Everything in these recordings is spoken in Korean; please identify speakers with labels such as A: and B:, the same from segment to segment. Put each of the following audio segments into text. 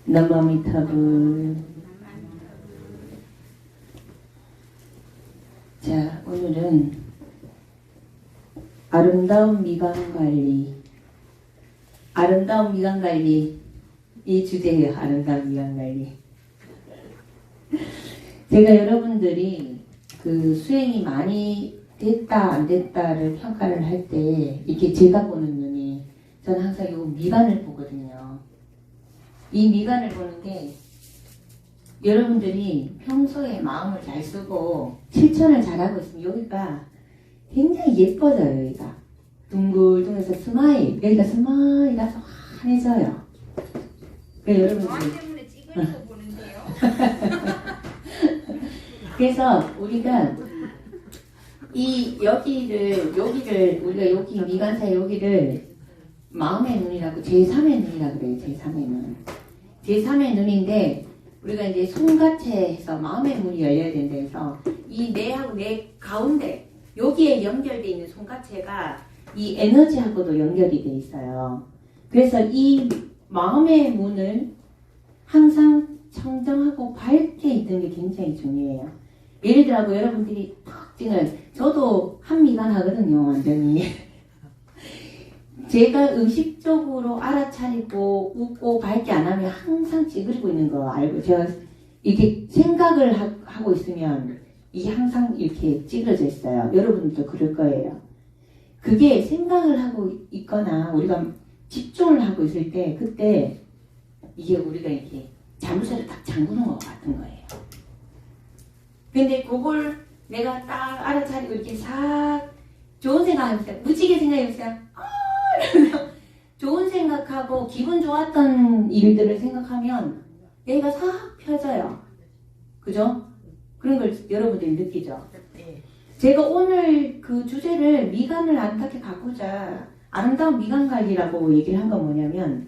A: 나마미타불. 자, 오늘은 아름다운 미간관리, 아름다운 미간관리, 이 주제예요. 아름다운 미간관리. 제가 여러분들이 그 수행이 많이 됐다 안 됐다를 평가를 할 때 이렇게 제가 보는 눈이, 저는 항상 이 미간을 보거든요. 이 미간을 보는 게 여러분들이 평소에 마음을 잘 쓰고 실천을 잘하고 있으면 여기가 굉장히 예뻐져요. 여기가 둥글둥글해서 스마일, 여기가 스마일이라서 환해져요. 그래서 여러분들이
B: 때문에 찌그러져 보는데요.
A: 그래서 우리가 이 여기를 우리가 여기 미간사 여기를 마음의 눈이라고, 제3의 눈이라고 그래요. 제3의 눈. 제3의 눈인데 우리가 이제 손가체에서 마음의 문이 열려야 된다 해서 이 뇌하고 뇌 가운데 여기에 연결되어 있는 손가체가 이 에너지하고도 연결이 돼 있어요. 그래서 이 마음의 문을 항상 청정하고 밝게 있는 게 굉장히 중요해요. 예를 들어 여러분들이 특징을, 저도 한미간 하거든요. 완전히. 제가 의식적으로 알아차리고 웃고 밝게 안 하면 항상 찌그리고 있는 거 알고, 제가 이렇게 생각을 하고 있으면 이게 항상 이렇게 찌그러져 있어요. 여러분들도 그럴 거예요. 그게 생각을 하고 있거나 우리가 집중을 하고 있을 때, 그때 이게 우리가 이렇게 자물쇠를 딱 잠그는 것 같은 거예요. 근데 그걸 내가 딱 알아차리고 이렇게 싹 좋은 생각하면서, 무지개 생각하면서 좋은 생각하고 기분 좋았던 일들을 생각하면 얘가 싹 펴져요. 그죠? 그런 걸 여러분들이 느끼죠? 제가 오늘 그 주제를 미간을 아름답게 가꾸자, 아름다운 미간 관리라고 얘기를 한 건 뭐냐면,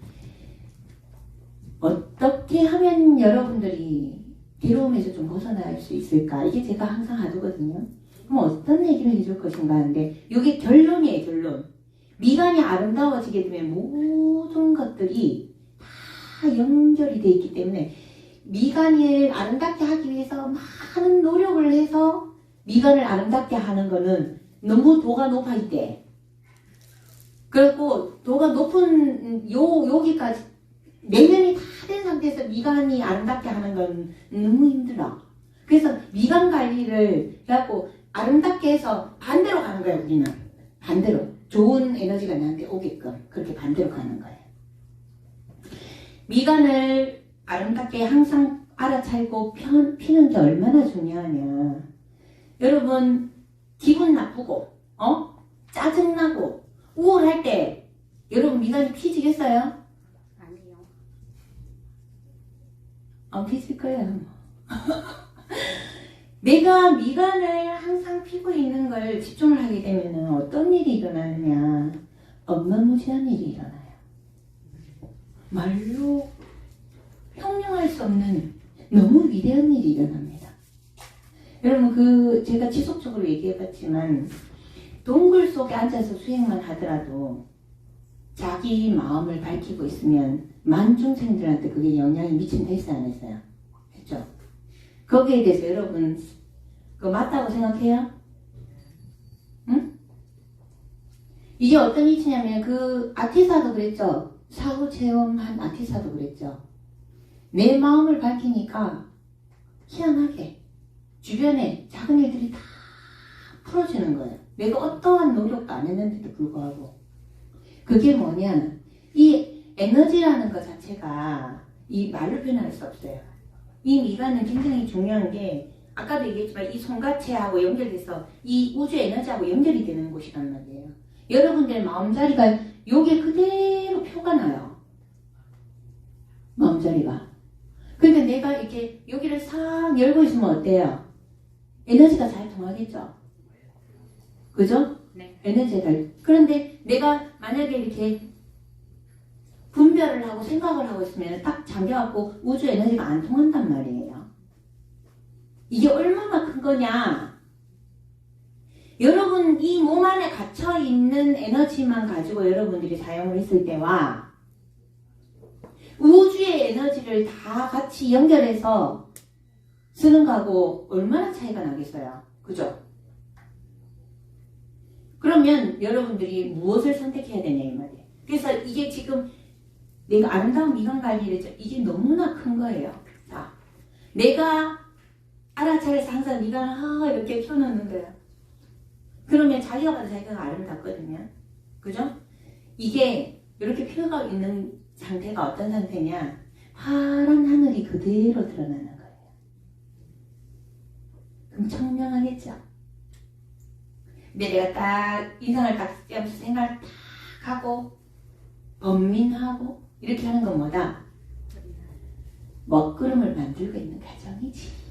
A: 어떻게 하면 여러분들이 괴로움에서 좀 벗어날 수 있을까? 이게 제가 항상 하거든요. 그럼 어떤 얘기를 해줄 것인가 하는데, 이게 결론이에요. 결론. 미간이 아름다워지게 되면 모든 것들이 다 연결이 돼 있기 때문에, 미간을 아름답게 하기 위해서 많은 노력을 해서 미간을 아름답게 하는 거는 너무 도가 높아 있대. 그리고 도가 높은 여기까지 내면이 다 된 상태에서 미간이 아름답게 하는 건 너무 힘들어. 그래서 미간 관리를 해갖고 아름답게 해서 반대로 가는 거야. 우리는 반대로 좋은 에너지가 나한테 오게끔 그렇게 반대로 가는 거예요. 미간을 아름답게 항상 알아차리고 피는 게 얼마나 중요하냐. 여러분, 기분 나쁘고 짜증나고 우울할 때 여러분 미간이 피지겠어요?
B: 아니요.
A: 안 피질 거예요. 내가 미간을 항상 피고 있는 걸 집중을 하게 되면 어떤 일이 일어나느냐. 어마무시한 일이 일어나요. 말로 형용할 수 없는 너무 위대한 일이 일어납니다. 여러분, 제가 지속적으로 얘기해봤지만, 동굴 속에 앉아서 수행만 하더라도 자기 마음을 밝히고 있으면 만중생들한테 그게 영향이 미친다 했어요, 안 했어요? 했죠? 거기에 대해서 여러분, 그거 맞다고 생각해요? 응? 이게 어떤 이치냐면, 그 아티사도 그랬죠? 사후 체험한 아티사도 그랬죠? 내 마음을 밝히니까 희한하게 주변에 작은 일들이 다 풀어지는 거예요. 내가 어떠한 노력도 안 했는데도 불구하고. 그게 뭐냐, 이 에너지라는 것 자체가 이 말로 표현할 수 없어요. 이 미간은 굉장히 중요한 게, 아까도 얘기했지만 이 손가체하고 연결돼서 이 우주 에너지하고 연결이 되는 곳이란 말이에요. 여러분들 마음자리가 요게 그대로 표가 나요. 마음자리가. 그러니까 내가 이렇게 여기를 싹 열고 있으면 어때요? 에너지가 잘 통하겠죠? 그죠?
B: 네.
A: 에너지가. 그런데 내가 만약에 이렇게 분별을 하고 생각을 하고 있으면 딱 잠겨갖고 우주 에너지가 안 통한단 말이에요. 이게 얼마나 큰 거냐? 여러분, 이 몸 안에 갇혀있는 에너지만 가지고 여러분들이 사용을 했을 때와 우주의 에너지가 가지를 다 같이 연결해서 쓰는 거하고 얼마나 차이가 나겠어요. 그죠? 그러면 여러분들이 무엇을 선택해야 되냐 이 말이에요. 그래서 이게 지금 내가 아름다운 미간 관리를 했죠. 이게 너무나 큰 거예요. 자, 내가 알아차려서 항상 미간을 이렇게 펴놓는 거예요. 그러면 자기가 봐도 자기가 아름답거든요. 그죠? 이게 이렇게 펴가 있는 상태가 어떤 상태냐? 파란 하늘이 그대로 드러나는 거예요. 그럼 청명하겠죠? 근데 내가 딱 인상을 딱 쓰면서 생각을 딱 하고 번민하고 이렇게 하는 건 뭐다? 먹구름을 만들고 있는 과정이지.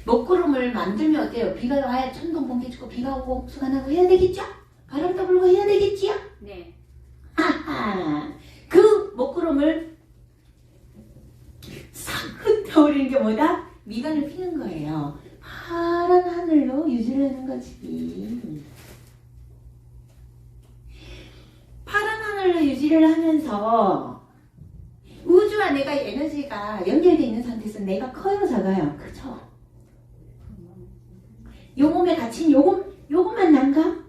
A: 먹구름을 만들면 어때요? 비가 와야 천둥 번개 치고 비가 오고 옥수가 나고 해야 되겠죠? 바람도 불고 해야 되겠지요?
B: 네.
A: 하하. 그 먹구름을 싹 흩어버리는 게 뭐다? 미간을 피는 거예요. 파란 하늘로 유지를 하는 거지. 파란 하늘로 유지를 하면서 우주와 내가 에너지가 연결되어 있는 상태에서 내가 커요, 작아요? 그죠? 요 몸에 갇힌 요것만 난가?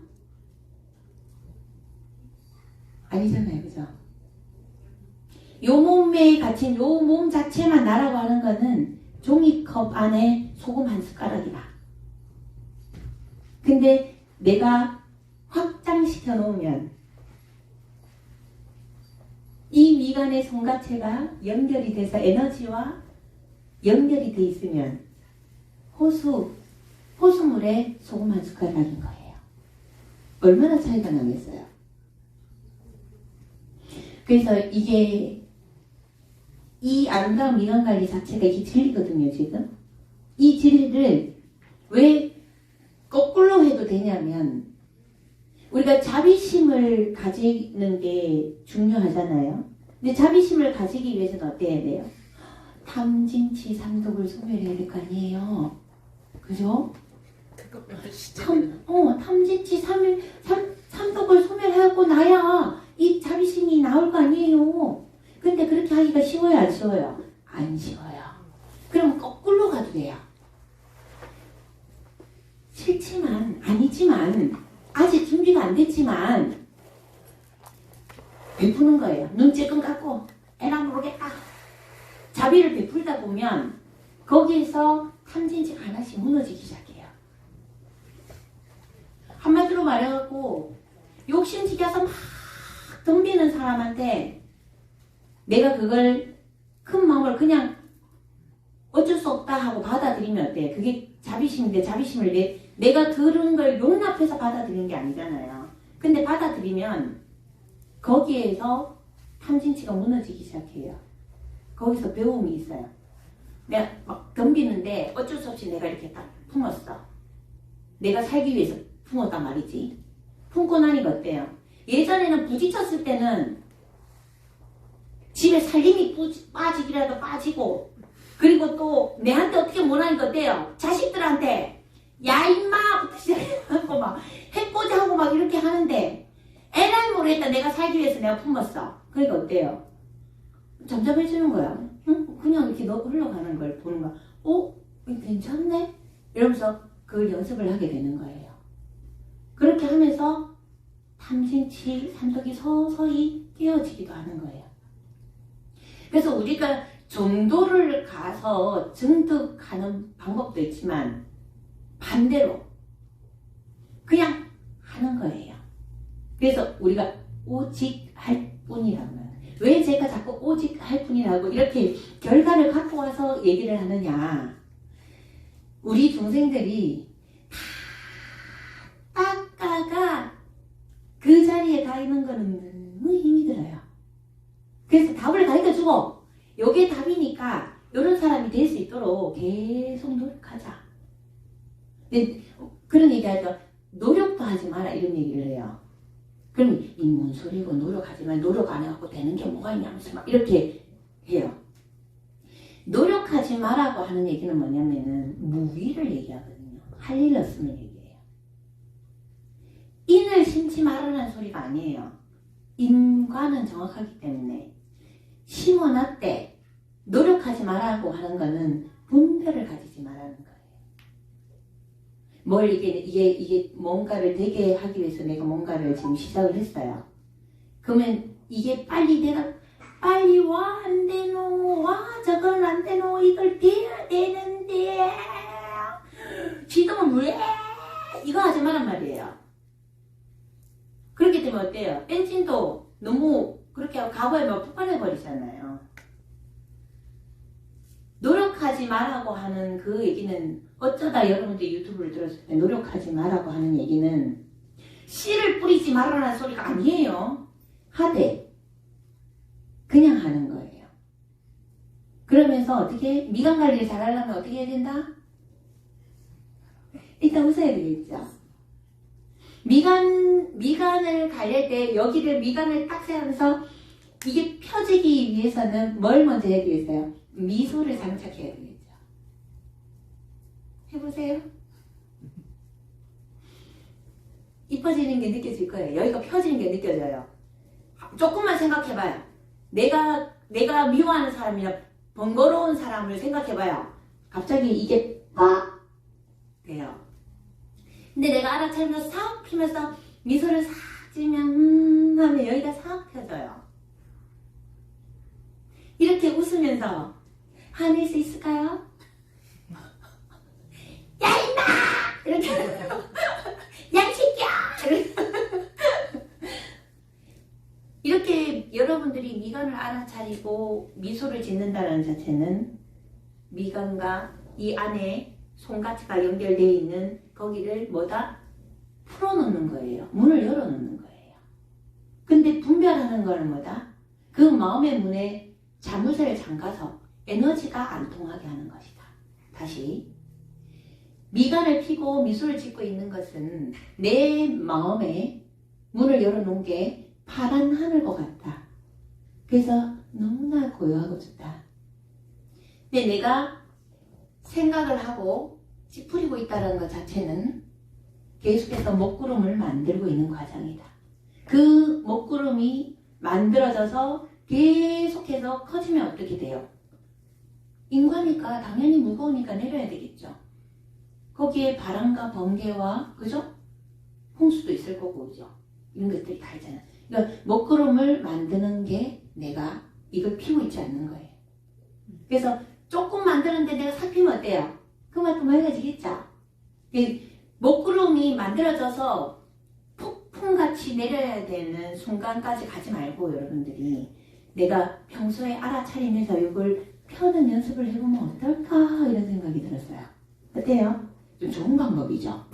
A: 아니잖아요, 그죠? 요 몸에 갇힌 요 몸 자체만 나라고 하는 거는 종이컵 안에 소금 한 숟가락이다. 근데 내가 확장시켜 놓으면 이 미간의 손가체가 연결이 돼서 에너지와 연결이 돼 있으면 호수물에 소금 한 숟가락인 거예요. 얼마나 차이가 나겠어요? 그래서 이게 이 아름다운 미간 관리 자체가 이게 진리거든요, 지금. 이 진리를 왜 거꾸로 해도 되냐면 우리가 자비심을 가지는 게 중요하잖아요. 근데 자비심을 가지기 위해서는 어때야 돼요? 탐진치 삼독을 소멸해야 될 거 아니에요. 그죠? 탐진치 삼독을 소멸하고 나야 이 자비심이 나올 거 아니에요. 근데 그렇게 하기가 쉬워요, 안 쉬워요? 안 쉬워요. 그럼 거꾸로 가도 돼요. 싫지만, 아니지만, 아직 준비가 안 됐지만 베푸는 거예요. 눈 찔끔 감고 에라 모르겠다. 자비를 베풀다 보면 거기에서 탐진치가 하나씩 무너지기 시작해요. 한마디로 말해갖고 욕심지겨서 막 덤비는 사람한테 내가 그걸 큰 마음을 그냥 어쩔 수 없다 하고 받아들이면 어때요? 그게 자비심인데 자비심을 내가 그런 걸 용납해서 받아들이는 게 아니잖아요. 근데 받아들이면 거기에서 탐진치가 무너지기 시작해요. 거기서 배움이 있어요. 내가 막 덤비는데 어쩔 수 없이 내가 이렇게 딱 품었어. 내가 살기 위해서 품었단 말이지. 품고 나니까 어때요? 예전에는 부딪혔을 때는 집에 살림이 빠지기라도 빠지고 그리고 또 내한테 어떻게 못하니까 어때요? 자식들한테 야 임마 부터 시작해갖고 막 해코자 하고 막 이렇게 하는데 에라이 모르겠다. 내가 살기 위해서 내가 품었어. 그러니까 어때요? 잠잠해지는 거야. 응? 그냥 이렇게 흘러가는 걸 보는 거야. 괜찮네? 이러면서 그걸 연습을 하게 되는 거예요. 그렇게 하면서 탐진치 삼독이 서서히 깨어지기도 하는 거예요. 그래서 우리가 정도를 가서 증득하는 방법도 있지만 반대로 그냥 하는 거예요. 그래서 우리가 오직 할 뿐이라고 해요. 왜 제가 자꾸 오직 할 뿐이라고 이렇게 결과를 갖고 와서 얘기를 하느냐. 우리 중생들이 다 닦아가 그 자리에 가 있는 거는 너무 힘이 들어요. 그래서 답을 가르쳐주고 요게 답이니까 이런 사람이 될 수 있도록 계속 노력하자. 근데 그런 얘기하죠. 노력도 하지 마라 이런 얘기를 해요. 그럼 이 뭔 소리고 노력하지만 노력 안 해갖고 되는 게 뭐가 있냐면서 막 이렇게 해요. 노력하지 마라고 하는 얘기는 뭐냐면은 무위를 얘기하거든요. 할 일 없으면 얘기해요. 인을 심지 말라는 소리가 아니에요. 인과는 정확하기 때문에 심어놨대. 노력하지 말라고 하는 거는 분별을 가지지 말라는 거예요. 뭘 이게 뭔가를 되게 하기 위해서 내가 뭔가를 지금 시작을 했어요. 그러면 이게 빨리 와, 안 되노, 와, 저건 안 되노, 이걸 돼야 되는데, 지금은 왜? 이거 하지 말란 말이에요. 그렇기 때문에 어때요? 엔진도 너무 그렇게 하고 가부에만 폭발해버리잖아요. 노력하지 말라고 하는 그 얘기는 어쩌다 여러분들 유튜브를 들었을 때 노력하지 말라고 하는 얘기는 씨를 뿌리지 말라는 소리가 아니에요. 하되 그냥 하는 거예요. 그러면서 어떻게 미간 관리를 잘 하려면 어떻게 해야 된다? 일단 웃어야 되겠죠. 미간을 갈릴 때 여기를 미간을 딱 세우면서 이게 펴지기 위해서는 뭘 먼저 해야 되겠어요? 미소를 장착해야 되겠죠. 해보세요. 이뻐지는 게 느껴질 거예요. 여기가 펴지는 게 느껴져요. 조금만 생각해봐요. 내가 미워하는 사람이나 번거로운 사람을 생각해봐요. 갑자기 이게 빡 돼요. 근데 내가 알아차리면서 싹 피면서 미소를 싹 지으면 하면 여기가 싹 펴져요. 이렇게 웃으면서 화낼 수 있을까요? 야 임마! 이렇게 야 새끼야! 이렇게 여러분들이 미간을 알아차리고 미소를 짓는다는 자체는 미간과 이 안에 손가락과 연결되어 있는 거기를 뭐다? 풀어놓는 거예요. 문을 열어놓는 거예요. 근데 분별하는 거는 뭐다? 그 마음의 문에 자물쇠를 잠가서 에너지가 안 통하게 하는 것이다. 다시 미간을 피고 미소를 짓고 있는 것은 내 마음에 문을 열어놓은 게 파란 하늘과 같다. 그래서 너무나 고요하고 좋다. 근데 내가 생각을 하고 찌푸리고 있다는 것 자체는 계속해서 먹구름을 만들고 있는 과정이다. 그 먹구름이 만들어져서 계속해서 커지면 어떻게 돼요? 인과니까 당연히 무거우니까 내려야 되겠죠. 거기에 바람과 번개와 그죠? 홍수도 있을 거고 그죠? 이런 것들이 다 있잖아요. 그러니까 먹구름을 만드는 게 내가 이걸 피고 있지 않는 거예요. 그래서 조금 만드는데 내가 싹 피면 어때요? 그만큼 맑아지겠죠? 먹구름이 만들어져서 폭풍같이 내려야 되는 순간까지 가지 말고 여러분들이 내가 평소에 알아차리면서 이걸 펴는 연습을 해보면 어떨까 이런 생각이 들었어요. 어때요? 좀 좋은 방법이죠.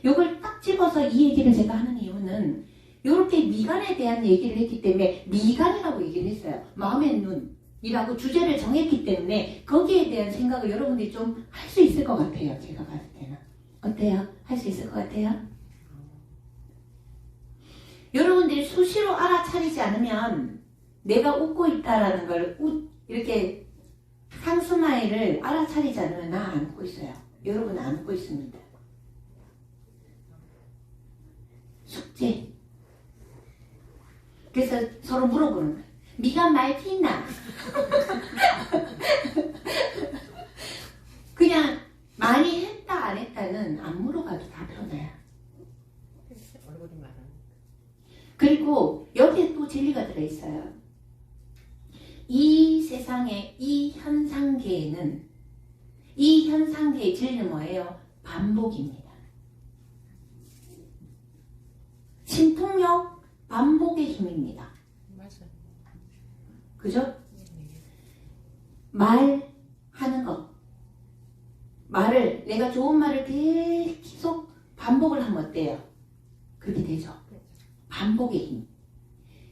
A: 이걸 딱 집어서 이 얘기를 제가 하는 이유는 이렇게 미간에 대한 얘기를 했기 때문에 미간이라고 얘기를 했어요. 마음의 눈이라고 주제를 정했기 때문에 거기에 대한 생각을 여러분들이 좀 할 수 있을 것 같아요. 제가 봤을 때는. 어때요? 할 수 있을 것 같아요? 여러분들이 수시로 알아차리지 않으면 내가 웃고 있다라는 걸 이렇게 상스마일을 알아차리지 않으면 나 안 웃고 있어요. 여러분 안 웃고 있습니다. 숙제. 그래서 서로 물어보는 거예요. 미간 많이 피나? 그냥 많이 했다 안 했다는 안 물어봐도 다 편해요.
C: 얼굴이 많아.
A: 그리고 여기에 또 진리가 들어있어요. 이 세상에 이 현상계에는 이 현상계의 진리는 뭐예요? 반복입니다. 신통력 반복의 힘입니다.
C: 맞아.
A: 그죠? 말하는 것. 말을 내가 좋은 말을 계속 반복을 하면 어때요? 그렇게 되죠. 반복의 힘.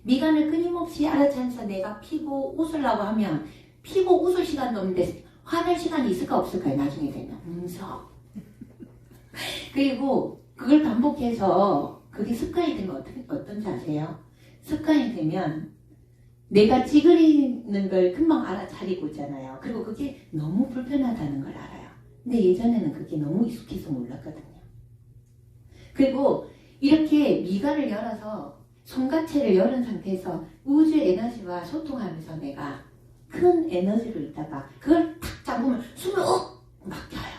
A: 미간을 끊임없이 알아차려서 내가 피고 웃으려고 하면 피고 웃을 시간도 없는데 화낼 시간이 있을까 없을까요? 나중에 되면 음서. 그리고 그걸 반복해서 그게 습관이 되면 어떤지 아세요? 습관이 되면 내가 찌그리는 걸 금방 알아차리고 있잖아요. 그리고 그게 너무 불편하다는 걸 알아요. 근데 예전에는 그게 너무 익숙해서 몰랐거든요. 그리고 이렇게 미간을 열어서 손가체를 열은 상태에서 우주 에너지와 소통하면서 내가 큰 에너지로 있다가 그걸 탁 잡으면 숨을 막혀요.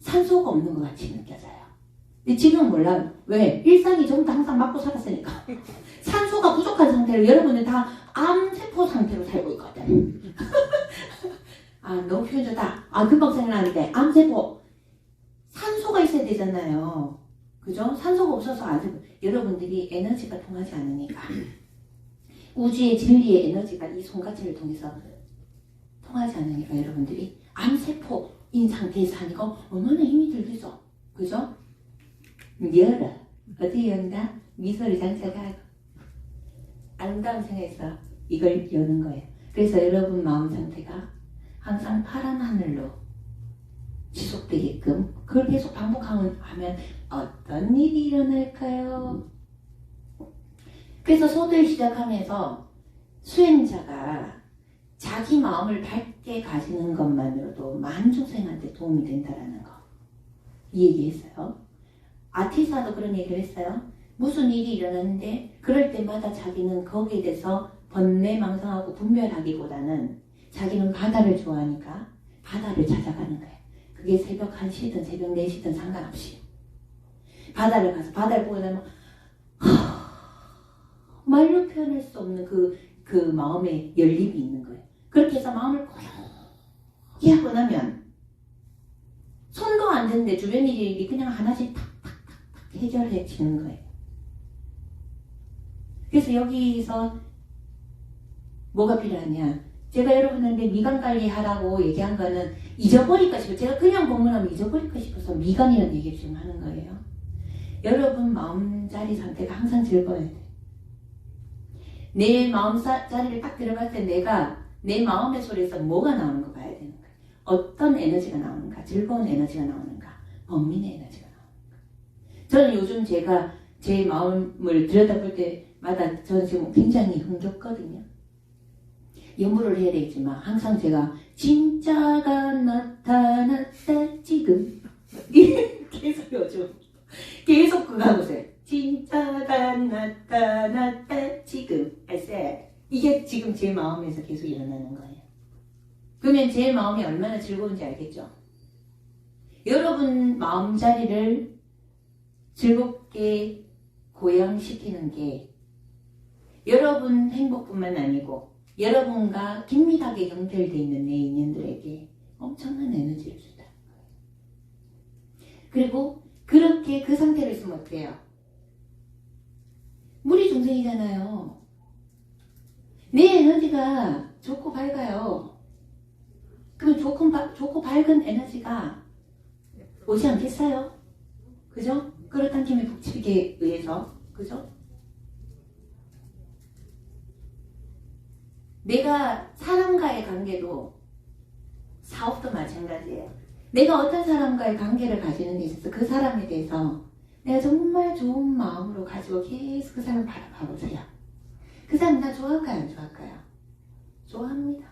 A: 산소가 없는 것 같이 느껴져요. 근데 지금 몰라요. 왜? 일상이 전부 다 항상 맞고 살았으니까. 산소가 부족한 상태로 여러분은 다 암세포 상태로 살고 있거든. 아, 너무 표현 좋다. 아, 금방 생각나는데 암세포. 산소가 있어야 되잖아요. 그죠? 산소가 없어서 아주 여러분들이 에너지가 통하지 않으니까. 우주의 진리의 에너지가 이 손가락을 통해서 통하지 않으니까 여러분들이 암세포인 상태에서 하니까 얼마나 힘이 들겠어. 그죠? 열어. 어떻게 연다? 미소를 장착하고 아름다운 생각에서 이걸 여는 거예요. 그래서 여러분 마음 상태가 항상 파란 하늘로 지속되게끔 그걸 계속 반복하면 어떤 일이 일어날까요? 그래서 소들 시작하면서 수행자가 자기 마음을 밝게 가지는 것만으로도 많은 중생한테 도움이 된다라는 거. 이 얘기 했어요. 아티사도 그런 얘기를 했어요. 무슨 일이 일어났는데 그럴 때마다 자기는 거기에 대해서 번뇌망상하고 분별하기보다는 자기는 바다를 좋아하니까 바다를 찾아가는 거예요. 그게 새벽 1시든 새벽 4시든 상관없이 바다를 가서 바다를 보고 나면 말로 표현할 수 없는 그 마음의 열림이 있는 거예요. 그렇게 해서 마음을 고요히 하고 나면 손도 안 되는데 주변 일이 그냥 하나씩 탁탁탁탁 해결해지는 거예요. 그래서 여기서 뭐가 필요하냐? 제가 여러분한테 미간 관리하라고 얘기한 거는 잊어버릴까 싶어요. 제가 그냥 공부하면 잊어버릴까 싶어서 미간이라는 얘기를 지금 하는 거예요. 여러분 마음자리 상태가 항상 즐거워야 돼요. 내 마음자리를 딱 들어갈 때 내가 내 마음의 소리에서 뭐가 나오는 거 봐야 되는 거예요. 어떤 에너지가 나오는가? 즐거운 에너지가 나오는가? 범민의 에너지가 나오는가? 저는 요즘 제가 제 마음을 들여다볼 때마다 저는 지금 굉장히 흥겹거든요. 연구를 해야 되겠지만 항상 제가 진짜가 나타났다 지금 계속 요즘 계속 그거 하고 있어요. 진짜가 나타났다 지금 알세 이게 지금 제 마음에서 계속 일어나는 거예요. 그러면 제 마음이 얼마나 즐거운지 알겠죠? 여러분 마음자리를 즐겁게 고양시키는 게 여러분 행복뿐만 아니고 여러분과 긴밀하게 연결되어 있는 내 인연들에게 엄청난 에너지를 준다. 그리고 그렇게 그 상태로 있으면 어때요? 무리 중생이잖아요. 내 에너지가 좋고 밝아요. 그럼 좋고 밝은 에너지가 오지 않겠어요? 그죠? 그렇단 팀의 북치기에 의해서 그죠? 내가 사람과의 관계도 사업도 마찬가지예요. 내가 어떤 사람과의 관계를 가지는 데 있어서 그 사람에 대해서 내가 정말 좋은 마음으로 가지고 계속 그 사람을 바라봐보세요. 그 사람 나 좋아할까요? 안 좋아할까요? 좋아합니다.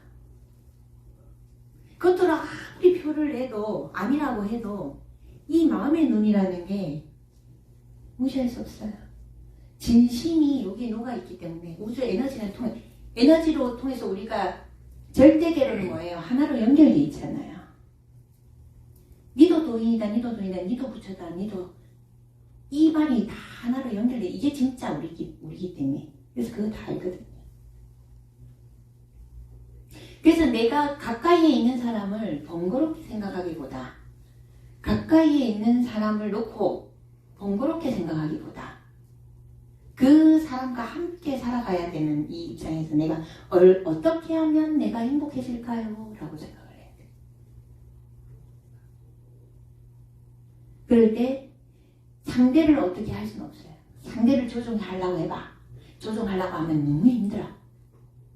A: 그것도 아무리 표를 내도 아니라고 해도 이 마음의 눈이라는 게 무시할 수 없어요. 진심이 여기에 녹아있기 때문에 우주 에너지로 통해서 우리가 절대계로는 뭐예요? 하나로 연결되어 있잖아요. 니도 도인이다, 니도 도인이다, 니도 부처다, 니도 이 말이 다 하나로 연결돼. 이게 진짜 우리기 때문에. 그래서 그거 다 알거든요. 그래서 내가 가까이에 있는 사람을 번거롭게 생각하기보다 가까이에 있는 사람을 놓고 번거롭게 생각하기보다 그 사람과 함께 살아가야 되는 이 입장에서 내가 어떻게 하면 내가 행복해질까요? 라고 생각을 해야 돼. 그럴 때 상대를 어떻게 할 수는 없어요. 상대를 조종하려고 해봐. 조종하려고 하면 너무 힘들어.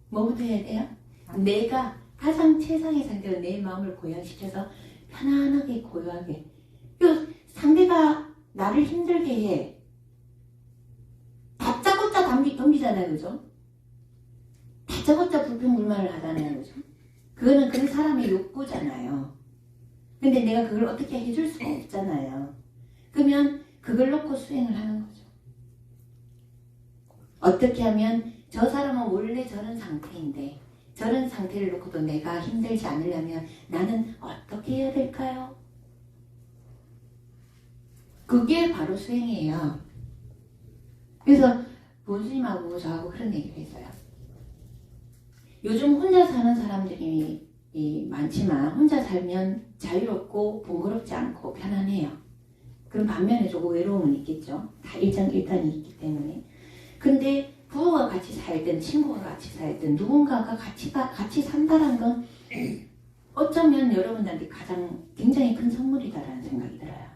A: 뭐부터 해야 돼요? 내가 가장 최상의 상태로 내 마음을 고양시켜서 편안하게 고요하게. 상대가 나를 힘들게 해. 다짜고짜 덤비잖아요. 그죠? 다짜고짜 불평불만을 하잖아요. 그죠? 그거는 그 사람의 욕구잖아요. 근데 내가 그걸 어떻게 해줄 수가 없잖아요. 그러면 그걸 놓고 수행을 하는 거죠. 어떻게 하면 저 사람은 원래 저런 상태인데 저런 상태를 놓고도 내가 힘들지 않으려면 나는 어떻게 해야 될까요? 그게 바로 수행이에요. 그래서 본스님하고 저하고 그런 얘기를 했어요. 요즘 혼자 사는 사람들이 많지만 혼자 살면 자유롭고 번거롭지 않고 편안해요. 그럼 반면에 조금 외로움은 있겠죠. 다 일장일단이 있기 때문에. 근데 부부가 같이 살든 친구가 같이 살든 누군가가 같이 산다는 건 어쩌면 여러분들한테 가장 굉장히 큰 선물이다라는 생각이 들어요.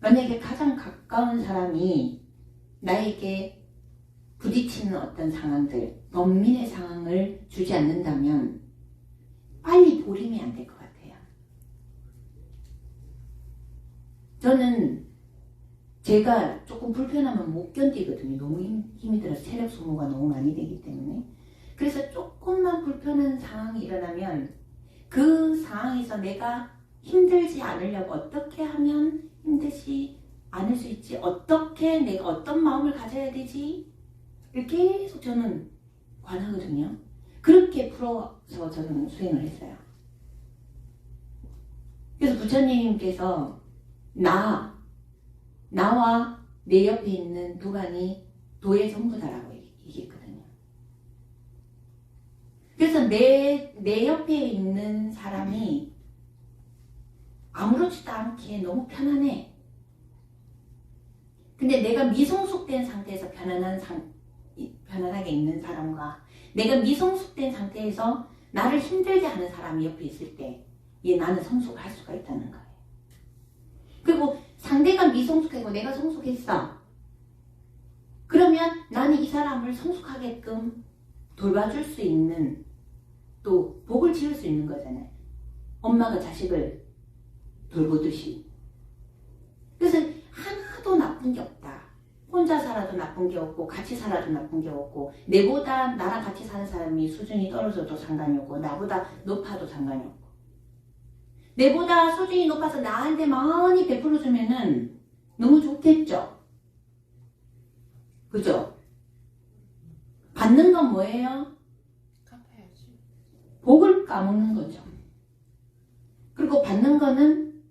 A: 만약에 가장 가까운 사람이 나에게 부딪히는 어떤 상황들, 번민의 상황을 주지 않는다면 빨리 보림이 안 될 것 같아요. 저는 제가 조금 불편하면 못 견디거든요. 너무 힘이 들어서 체력 소모가 너무 많이 되기 때문에. 그래서 조금만 불편한 상황이 일어나면 그 상황에서 내가 힘들지 않으려고 어떻게 하면 힘들지 않을 수 있지? 어떻게 내가 어떤 마음을 가져야 되지? 이렇게 계속 저는 관하거든요. 그렇게 풀어서 저는 수행을 했어요. 그래서 부처님께서 나와 내 옆에 있는 두간이 도의 전부다라고 얘기했거든요. 그래서 내 옆에 있는 사람이 아무렇지도 않게 너무 편안해. 근데 내가 미성숙된 상태에서 편안하게 있는 사람과 내가 미성숙된 상태에서 나를 힘들게 하는 사람이 옆에 있을 때 나는 성숙을 할 수가 있다는 거예요. 그리고 상대가 미성숙하고 내가 성숙했어. 그러면 나는 이 사람을 성숙하게끔 돌봐줄 수 있는 또 복을 지을 수 있는 거잖아요. 엄마가 자식을 돌보듯이. 그래서 하나도 나쁜 게 없다. 혼자 살아도 나쁜 게 없고 같이 살아도 나쁜 게 없고 내보다 나랑 같이 사는 사람이 수준이 떨어져도 상관이 없고 나보다 높아도 상관이 없고 내보다 수준이 높아서 나한테 많이 베풀어주면은 너무 좋겠죠? 그죠? 받는 건 뭐예요?
C: 갚아야지.
A: 복을 까먹는 거죠. 그리고 받는 거는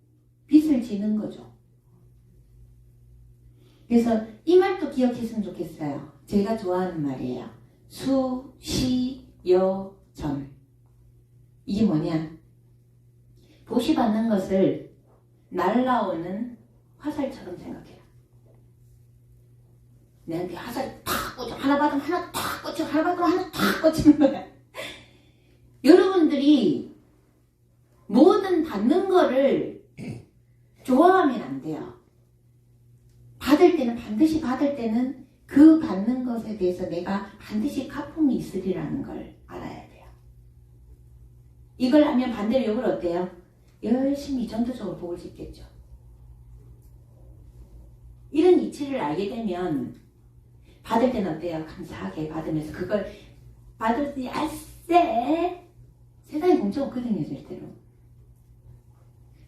A: 빚을 지는 거죠. 그래서 이 말도 기억했으면 좋겠어요. 제가 좋아하는 말이에요. 수시여점. 이게 뭐냐? 보시 받는 것을 날라오는 화살처럼 생각해요. 내한테 화살 탁 꽂혀. 하나 받으면 하나 탁 꽂혀. 하나 받으면 하나 탁 꽂히는 거야. 여러분들이 뭐든 받는 거를 좋아하면 안 돼요. 받을 때는 반드시 받을 때는 그 받는 것에 대해서 내가 반드시 가품이 있으리라는 걸 알아야 돼요. 이걸 하면 반대로 이걸 어때요? 열심히 전도적으로 복을 짓겠죠. 이런 이치를 알게 되면 받을 때는 어때요? 감사하게 받으면서 그걸 받을 때 알쎄 세상에 공짜 없거든요. 절대로.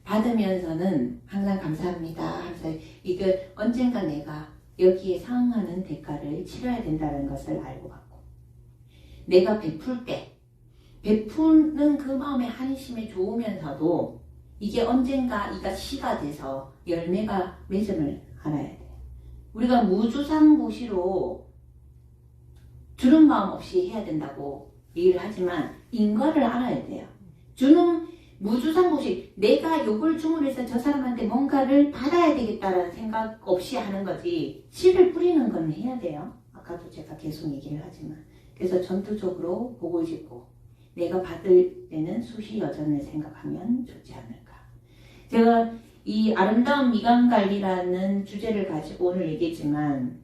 A: 받으면서는 항상 감사합니다. 항상 이걸 언젠가 내가 여기에 상응하는 대가를 치러야 된다는 것을 알고 받고 내가 베풀 때 베푸는 그 마음의 한심에 좋으면서도 이게 언젠가 이가 시가 돼서 열매가 맺음을 알아야 돼요. 우리가 무주상보시로 주는 마음 없이 해야 된다고 얘기를 하지만 인과를 알아야 돼요. 주는 무주상보시 내가 요걸 주문해서 저 사람한테 뭔가를 받아야 되겠다라는 생각 없이 하는 거지 씨를 뿌리는 건 해야 돼요. 아까도 제가 계속 얘기를 하지만 그래서 전투적으로 복을 짓고 내가 받을 때는 수시여전을 생각하면 좋지 않을까. 제가 이 아름다운 미간관리라는 주제를 가지고 오늘 얘기했지만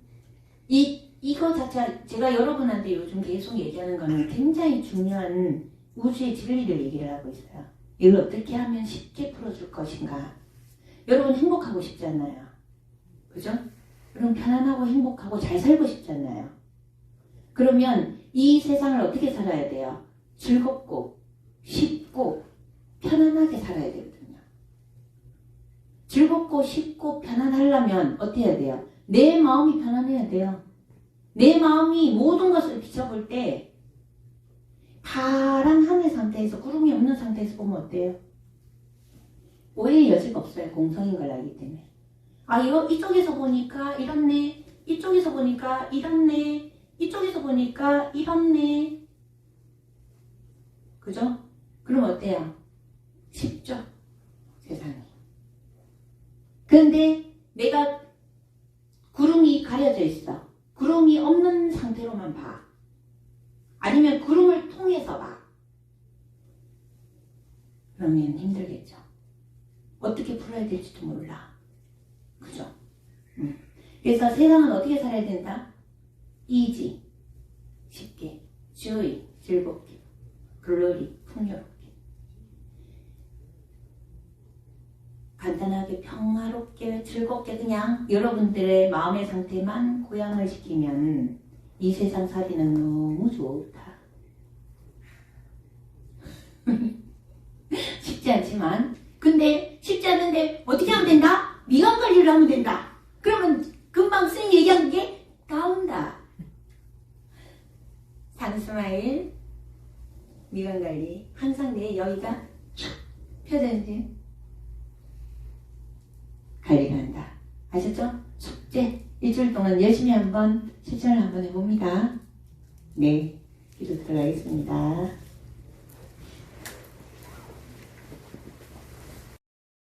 A: 이거 자체 제가 여러분한테 요즘 계속 얘기하는 거는 굉장히 중요한 우주의 진리를 얘기를 하고 있어요. 이걸 어떻게 하면 쉽게 풀어줄 것인가. 여러분 행복하고 싶잖아요. 그죠? 여러분 편안하고 행복하고 잘 살고 싶잖아요. 그러면 이 세상을 어떻게 살아야 돼요? 즐겁고 쉽고 편안하게 살아야 되거든요. 즐겁고 쉽고 편안하려면 어떻게 해야 돼요? 내 마음이 편안해야 돼요. 내 마음이 모든 것을 비춰볼 때 파란 하늘 상태에서 구름이 없는 상태에서 보면 어때요? 오해의 여지가 없어요. 공성인 걸 알기 때문에. 아, 이거 이쪽에서 보니까 이렇네. 이쪽에서 보니까 이렇네. 이쪽에서 보니까 이렇네. 그죠? 그럼 어때요? 쉽죠? 세상이. 그런데 내가 구름이 가려져 있어. 구름이 없는 상태로만 봐. 아니면 구름을 통해서 봐. 그러면 힘들겠죠. 어떻게 풀어야 될지도 몰라. 그죠? 그래서 세상은 어떻게 살아야 된다? 이지, 쉽게, joy, 즐겁게, glory, 풍요롭게, 간단하게, 평화롭게, 즐겁게 그냥 여러분들의 마음의 상태만 고양을 시키면 이 세상 살이는 너무 좋다. 쉽지 않지만, 근데 쉽지 않은데 어떻게 하면 된다? 미간 관리를 하면 된다. 그러면 금방 선생님 얘기한 게 나온다. 산스마일, 미간 관리. 항상 내 여기가 촥 펴져야지. 관리를 한다. 아셨죠? 숙제. 일주일 동안 열심히 한번 실천을 한번 해봅니다. 네. 기도 들어가겠습니다.